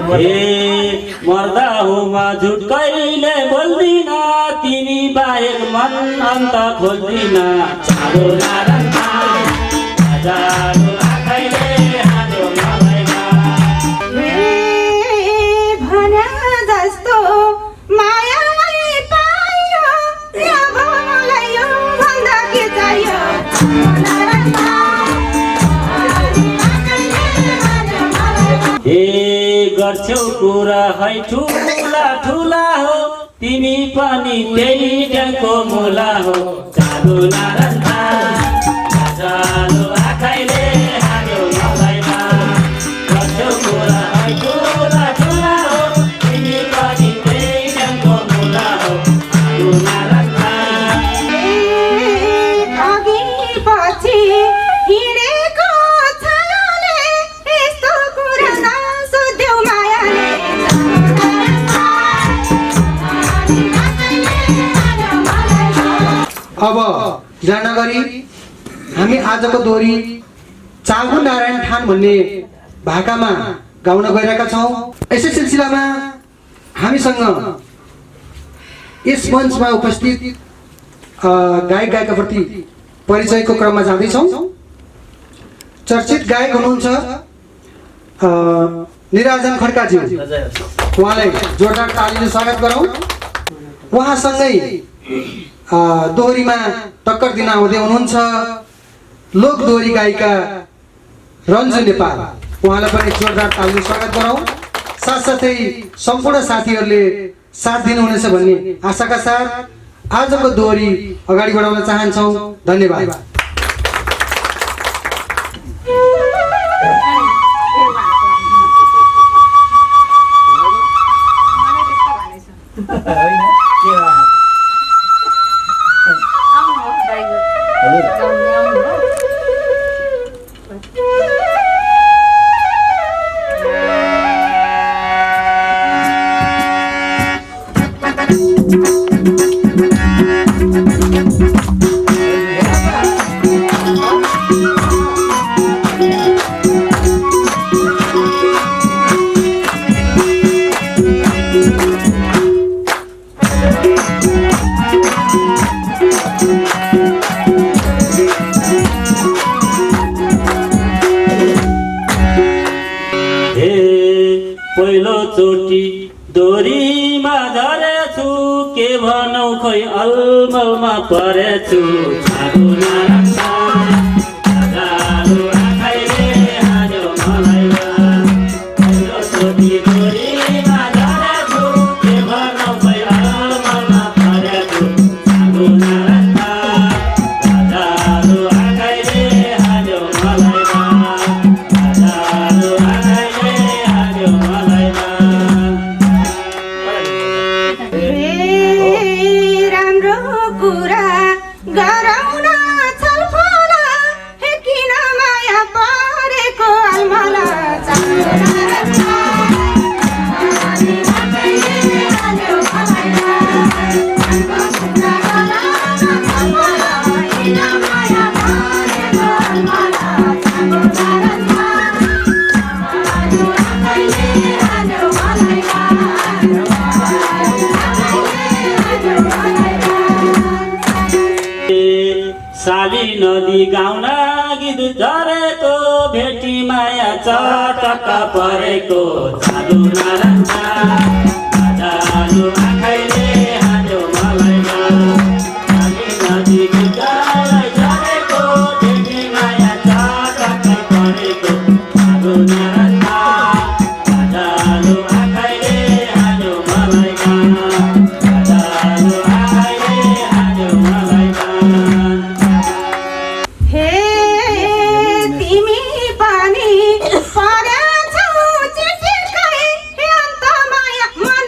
मर्दा हुमा झुट कहिले बोल्दिन तिमी बाहेक मन अन्त खोल्दिन चालो नारायणमा जालो आँखैले हाल्यो मलाइमा भन्या जस्तो मायालाई पायो अब मलाई यो भन्दा के चाहियो गर्छौ कुरा है ठुला ठुला हो तिमी पनि त्यही ड्याङको मुला हो चालो नारायणमा जालो आँखैले हाल्यो मलाइमा गर्छौ कुरा है ठुला ठुला हो तिमी पनि त्यही ड्याङको मुला हो चालो नारायणमा अघि पछि हिँडेको छायाले यस्तो कुरा नसोध्यौ मायाले अब जान गरी हामी आजको दोहोरी चागु नारायण ठान भन्ने भाकामा गाउन गइरहेका छौँ। यसै सिलसिलामा हामीसँग यस मञ्चमा उपस्थित गायक गायिकाप्रति परिचयको क्रममा जाँदैछौँ। चर्चित गायक हुनुहुन्छ निराजन खड्काज्यू, उहाँलाई जोरदार तालीले स्वागत गरौँ। उहाँसँगै दोहोरीमा टक्कर दिन आउँदै हुनुहुन्छ लोक दोहोरी गायिका रन्जु नेपाल, उहाँलाई पनि जोरदार तालीले स्वागत गरौँ। साथसाथै सम्पूर्ण साथीहरूले साथ दिनुहुनेछ भन्ने आशाका साथ आजको दोहोरी अगाडि बढाउन चाहन्छौँ। धन्यवाद। पहिलोचोटि दोरीमा झरेछु के भनौ खोइ अलमलमा परेछु चालो नारायणमा जालो आँखैले हाल्यो मलाइमा पहिलोचोटि दोरीमा झरेछु के भनौ खोइ अलमलमा परेछु चालो नारायणमा जालो आँखैले हाल्यो मलाइमा जालो आँखैले हाल्यो मलाइमा राम्रो कुरा गराउन छलफल हे किन माया परेको अलमला चालो नारायणमा हाल्यो मलाइमा किन माया परेको अलमला चालो नारायणमा हाल्यो मलाइमा साली नदी गाउन गीत झरेको भेटी माया चटक्क परेको चालो नारायणमा जालो आँखैले हाल्यो मलाइमा साली नदी गीत झरेको भेटी माया चटक्क परेको चालो नारायणमा जालो आँखैले हाल्यो मलाइमा जालो आँखैले हाल्यो मलाइमा हे तिमी पनि परेछौ चिटिक्कै हे अन्त माया मन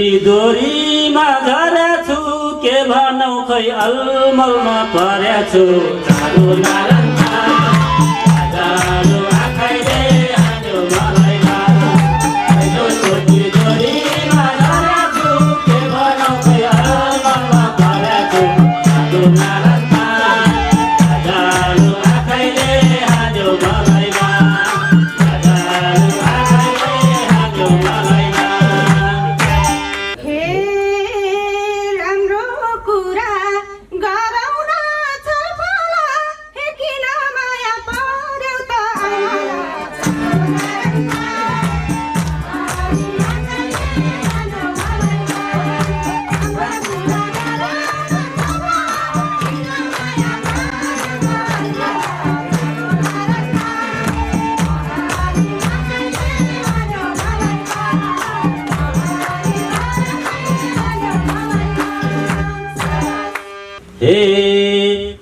चोटी दोरीमा झरेछु के भनौ खै अलमलमा परेछु चारो नारायणमा जालो आँखाइले हान्यो मलाई खैलो चोटी दोरीमा झरेछु के भनौ खै अलमलमा परेछु चारो नारायणमा जालो आँखाइले हान्यो मलाई हे राम्रो कुरा गरौ न छलफल हे किन माया पर्यौ त हे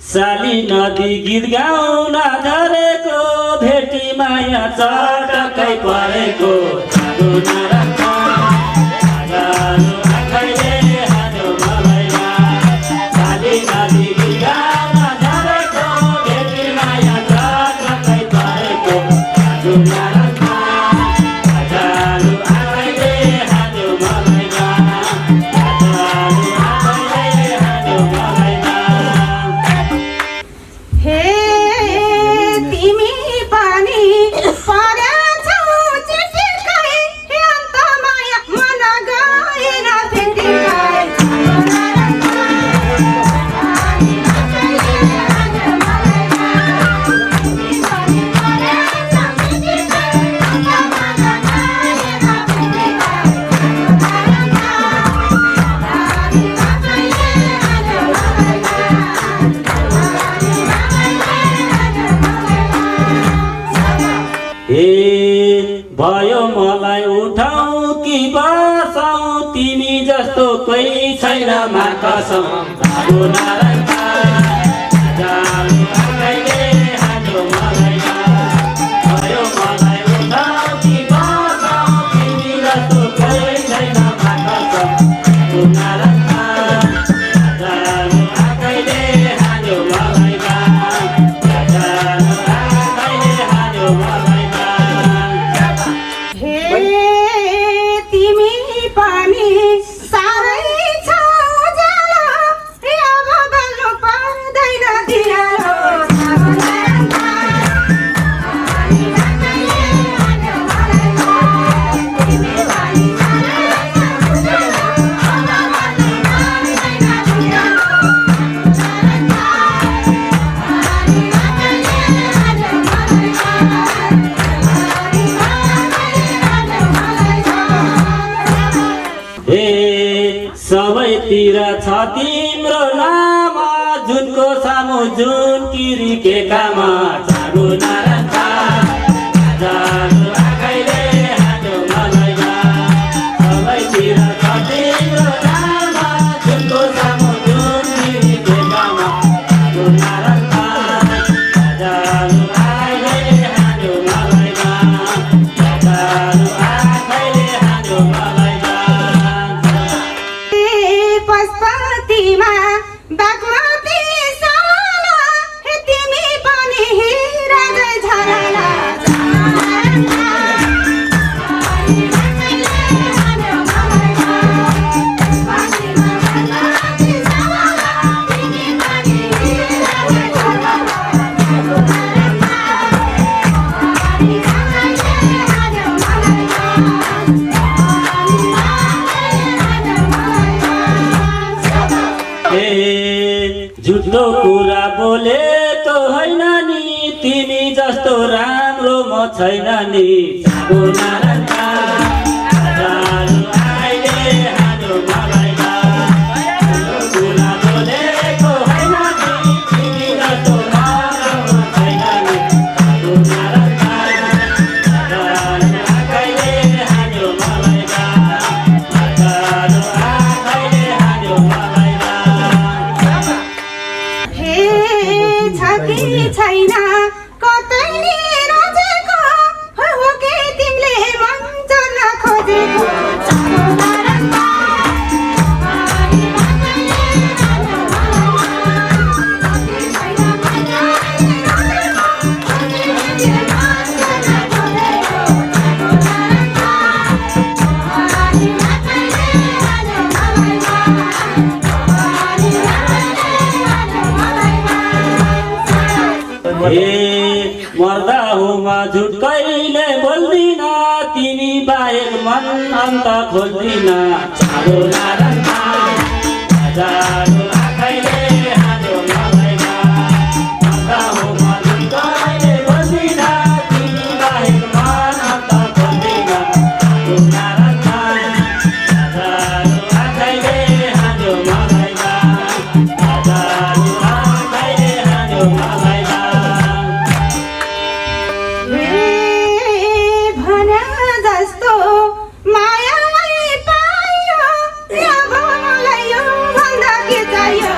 साली नदी गीत गाउन धरेको भेटी माया चटकै परेको चारो नारायणमा जालो आँखाइले हान्यो मलाई साली नदी गीत गाउन धरेको भेटी माया चटकै परेको चारो नारायणमा जालो आँखाइले हान्यो मलाई जालो आँखाइले हान्यो मलाई हे तिमी पनि परेछौ चिटिक्कै हे अन्त माया मन गएन फेटिक्कै ए भयो मलाई उठाऊ कि बसाऊ तिमी जस्तो कोही छैन मार्कसम चारो नारायणमा जालो आँखाइले हान्यो मलाई भयो मलाई उठाऊ कि बसाऊ तिमी जस्तो कोही छैन मार्कसम चारो नारायणमा जालो आँखाइले हान्यो मलाई जालो आँखाइले हान्यो मलाई हे तिमी पनि साह्रै छौ उज्यालो हे अब बल्नु पर्दैन दियालो चारो नारायणमा तिमी पनि साह्रै छौ उज्यालो अब बल्नु पर्दैन दियालो हे सबैतिर छ तिम्रो नाम जुनको सामु जुन किरिकेकामा चारो नारायणमा जालो आँखाइले हान्यो मलाई सबैतिर छ तिम्रो नाम जुनको सामु जुन किरिकेकामा चारो नारायणमा जालो आँखाइले हान्यो मलाई जालो आँखाइले हान्यो मलाई पशुपतिमा बागमती साला हे तिमी पनि हिरा जै झरना झुटो कुरा बोलेको होइन नि तिमी जस्तो राम्रो म छैन नि चारो नारायणमा जालो आँखाइले हान्यो मलाई झुटो कुरा बोलेको होइन नि तिमी जस्तो राम्रो म छैन नि चारो नारायणमा जालो आँखाइले हान्यो मलाई जालो आँखाइले हान्यो मलाई हे छ कि छैन कतै रोजेको हो कि तिमीले मन खोजेको चारो नारायणमा अन्त खोज्दिन चाँडो नारायण हजारौँ आँखाइले हान्यो मलाई अन्त हो मन कहिले खोज्दिन तिमी बाहेक मन अन्त खोज्दिन चाँडो नारायण हजारौँ आँखाइले हान्यो मलाई हजारौँ आँखाइले हान्यो मलाई भने जस्तो मायालाई पायो अब मलाई यो भन्दा के चाहियो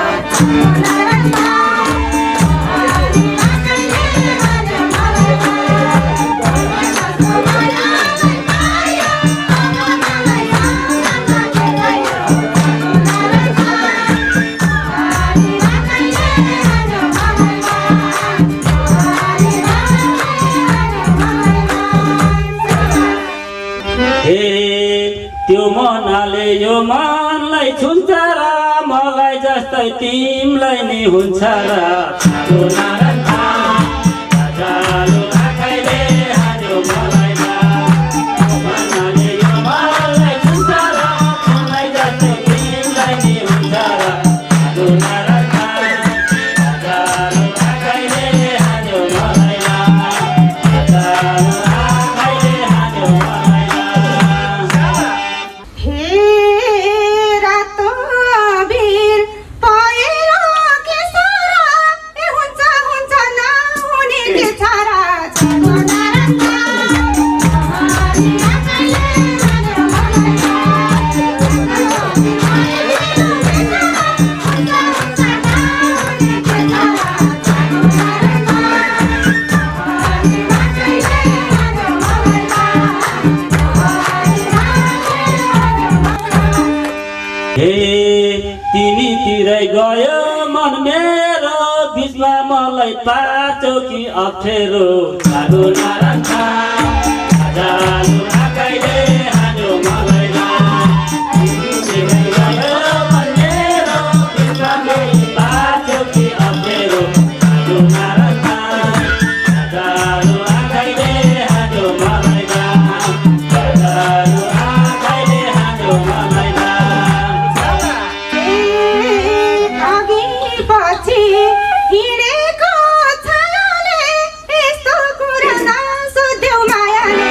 त्यो मनाले यो मनलाई छुन्छ र मलाई जस्तै तिमीलाई नि हुन्छ र चाँडो नारायण हजारौँ आँखाइले हान्यो मलाई मनाले यो मनलाई छुन्छ र मलाई जस्तै तिमीलाई नि हुन्छ र चाँडो नारायण हजारौँ आँखाइले हान्यो मलाई हजारौँ आँखाइले हान्यो मलाई रातो भिर पहिरो के सारा हुन्छ हुन्छ नहुने के छारा चाँडो तिमीतिरै गयो मन मेरो बिचमा मलाई पाचो कि अप्ठ्यारो चाँडो नारायण हजारौँ आँखाइले हान्यो मलाई तिमीतिरै गयो मन मेरो बिचमा मलाई पाचो कि अप्ठ्यारो चाँडो नारायण हजारौँ आँखाइले हान्यो मलाई हजारौँ आँखाइले हान्यो मलाई पछि हिँडेको छायाले यस्तो कुरा नसोध्यौ मायाले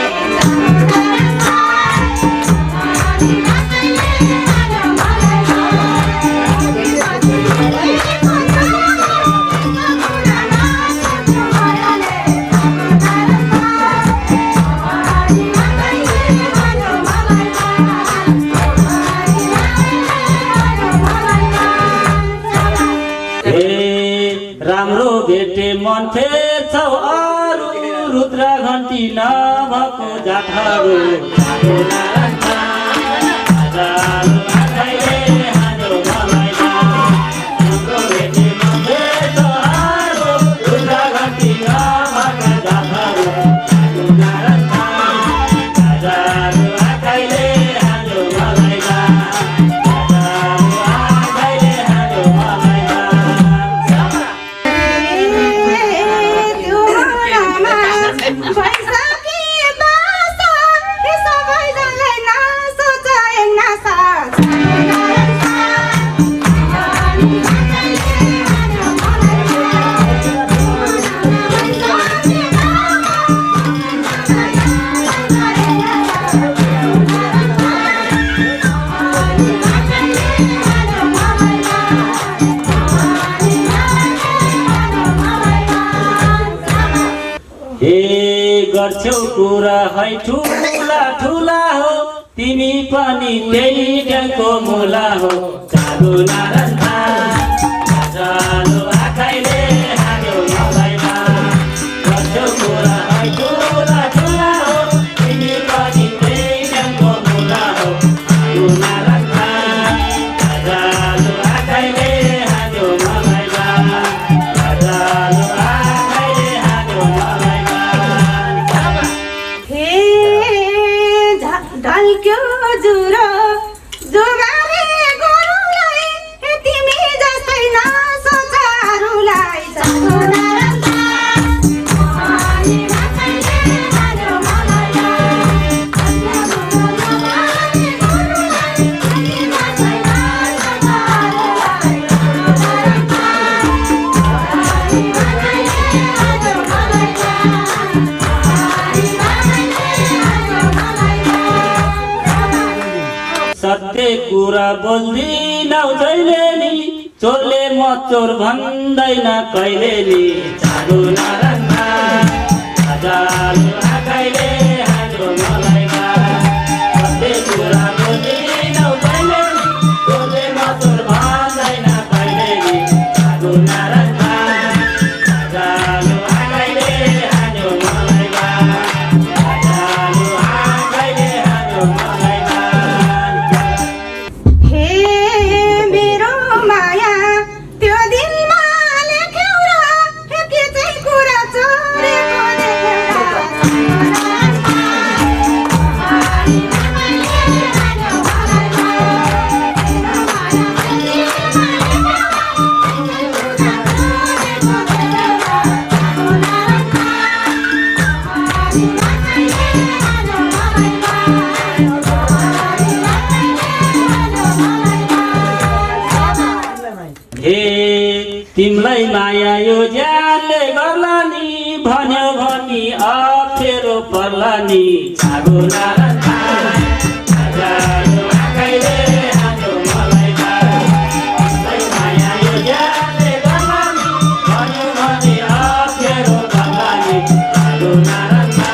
राम्रो भेटे मन फेर्छौ अरू रुद्र घन्टी नभएको जातहरू चाँडो नारायण हजारौँ आँखाइले हान्यो मलाई राम्रो भेटे मन फेर्छौ अरू रुद्र घन्टी नभएको जातहरू चाँडो नारायण हजारौँ आँखाइले हान्यो मलाई हजारौँ आँखाइले हान्यो मलाई भइसके बासा सबैजनालाई नसोच नासा गर्छौ कुरा है ठुला ठुला हो तिमी पनि त्यही ड्याङको मुला हो चाँडो नारायण हजारौँ आँखाइले हान्यो मलाई गर्छौ कुरा है ठुला ठुला हो तिमी पनि त्यही ड्याङको मुला हो चाँडो नारायण हजारौँ आँखाइले हान्यो मलाई हजारौँ आँखाइले हान्यो मलाई ढल्क्यो जुरो जोगारे गोरुलाई यति कुरा बोल्दिनौ जहिले नि चोरले म चोर भन्दैन कहिले नि चालु नारायणमा चालु आँखाले हान्यो मलाई कति कुरा बोल्दिनौ जहिले नि चोरले म चोर भन्दैन कहिले नि चालु नारायणमा चालु आँखाले हान्यो मलाई चालु आँखाले हान्यो मलाई हे मेरो माया त्यो दिनमा लेख्यौ र के चाहिँ कुरा चोरेको हे तिमलाई माया यो ज्यानले गर्ला नि भन्यो भनी अप्ठ्यारो पर्ला नि छागो नारायणमा चालु आँखाले हान्यो मलाई तिमलाई माया यो ज्यानले गर्ला नि भन्यो भनी अप्ठ्यारो पर्ला नि छागो नारायणमा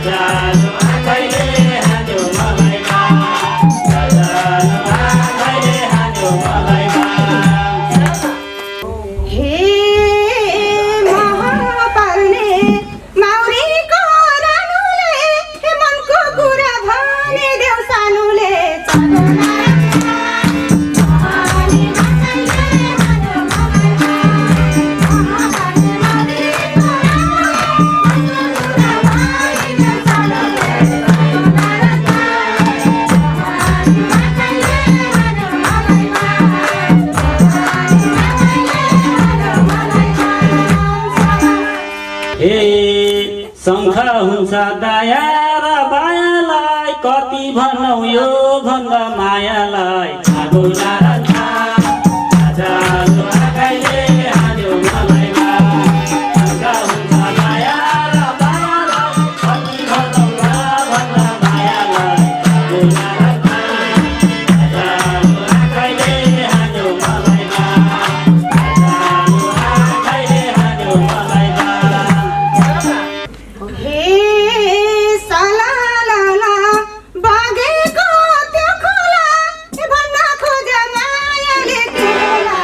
चालु आँखाले हान्यो मलाई चालु आँखाले हान्यो मलाई हे महापर्ने माउरीको रानुले मनको कुरा भने देऊ सानुले हे शङ्ख हुन्छ दया र मायालाई कति भनौ यो भन्दा मायालाई छागो नारायणमा चालु आँखाले हान्यो मलाई शङ्ख हुन्छ दया र मायालाई कति भनौ यो भन्दा मायालाई छागो नारायणमा चालु आँखाले हान्यो मलाई चालु आँखाले हान्यो मलाई हे सलालाला बगेको त्यो खोला भन्न खोजे मायाले केला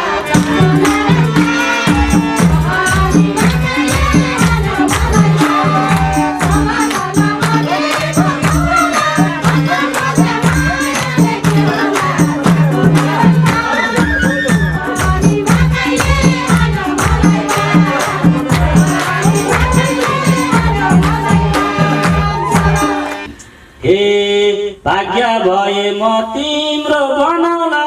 हे भाग्य भए म तिम्रो बनाउला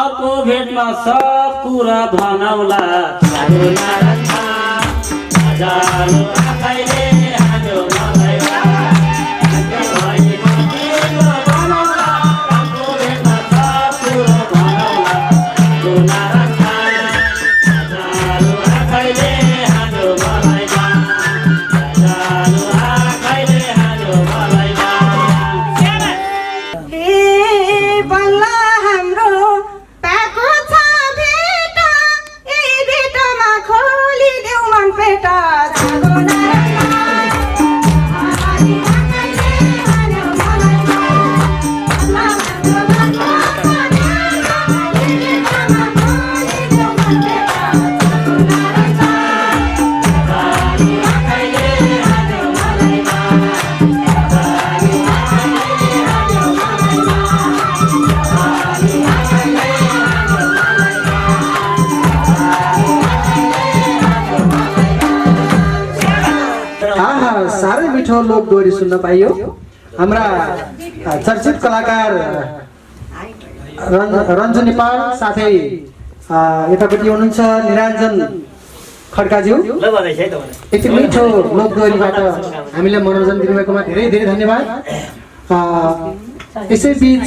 अर्को भेटमा सब कुरा भनाउला चालु नारायणमा चालु आँखाले हान्यो मलाई भाग्य भए म तिम्रो बनाउला अर्को भेटमा सब कुरा भनाउला चालु नारायणमा चालु आँखाले हान्यो मलाई चालु आँखाले हान्यो मलाई हे बल्ल हाम्रो पाएको छ भेट यही भेटमा खोलिदेऊ मन पेट छागो नारायणमा साह्रै मिठो लोक दोहोरी सुन्न पाइयो। हाम्रा चर्चित कलाकार रन्जु नेपाल साथै यतापट्टि हुनुहुन्छ निरञ्जन खड्काज्यू, यति मिठो लोक दोहोरीबाट हामीलाई मनोरञ्जन दिनुभएकोमा धेरै धेरै धन्यवाद। यसै बीच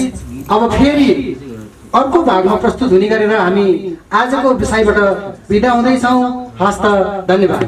अब फेरि अर्को भागमा प्रस्तुत हुने गरेर हामी आजको विषयबाट बिदा हुँदैछौँ। हस्त, धन्यवाद।